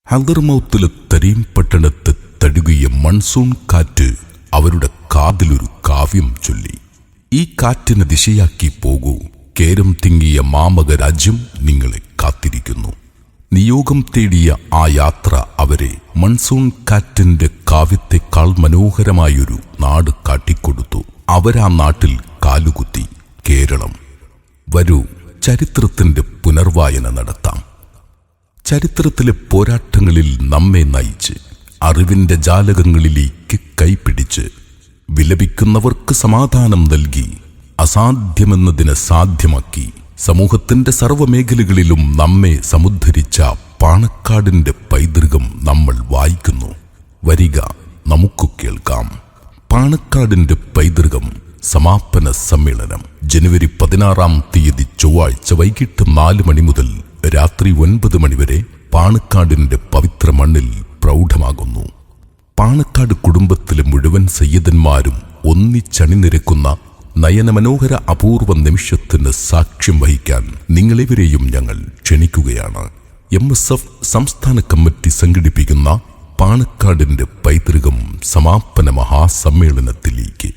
ഹദർമൗത്തിലെ തരീം പട്ടണത്തെ തഴുകിയ മൺസൂൺ കാറ്റ് അവരുടെ കാതിലൊരു കാവ്യം ചൊല്ലി. ഈ കാറ്റിനെ ദിശയാക്കി പോകൂ, കേരം തിങ്ങിയ മാമക രാജ്യം നിങ്ങളെ കാത്തിരിക്കുന്നു. നിയോഗം തേടിയ ആ യാത്ര അവരെ മൺസൂൺ കാറ്റിന്റെ കാവ്യത്തെക്കാൾ മനോഹരമായൊരു നാട് കാട്ടിക്കൊടുത്തു. അവരാ നാട്ടിൽ കാലുകുത്തി. കേരളം. വരൂ, ചരിത്രത്തിന്റെ പുനർവായന നടത്താം. ചരിത്രത്തിലെ പോരാട്ടങ്ങളിൽ നമ്മെ നയിച്ച് അറിവിന്റെ ജാലകങ്ങളിലേക്ക് കൈപിടിച്ച് വിലപിക്കുന്നവർക്ക് സമാധാനം നൽകി അസാധ്യമെന്നതിനെ സാധ്യമാക്കി സമൂഹത്തിന്റെ സർവ്വമേഖലകളിലും നമ്മെ സമുദ്ധരിച്ച പാണക്കാടിന്റെ പൈതൃകം നമ്മൾ വായിക്കുന്നു. വരിക, നമുക്ക് കേൾക്കാം. പാണക്കാടിന്റെ പൈതൃകം സമാപന സമ്മേളനം ജനുവരി 16 ചൊവ്വാഴ്ച വൈകിട്ട് 4 മണി മുതൽ രാത്രി 9 മണി വരെ പാണക്കാടിന്റെ പവിത്ര മണ്ണിൽ പ്രൗഢമാകുന്നു. പാണക്കാട് കുടുംബത്തിലെ മുഴുവൻ സയ്യിദന്മാരും ഒന്നിച്ചണിനിരക്കുന്ന നയനമനോഹര അപൂർവ നിമിഷത്തിന് സാക്ഷ്യം വഹിക്കാൻ നിങ്ങളെവരെയും ഞങ്ങൾ ക്ഷണിക്കുകയാണ്. MSF സംസ്ഥാന കമ്മിറ്റി സംഘടിപ്പിക്കുന്ന പാണക്കാടിന്റെ പൈതൃകം സമാപന മഹാസമ്മേളനത്തിലേക്ക്.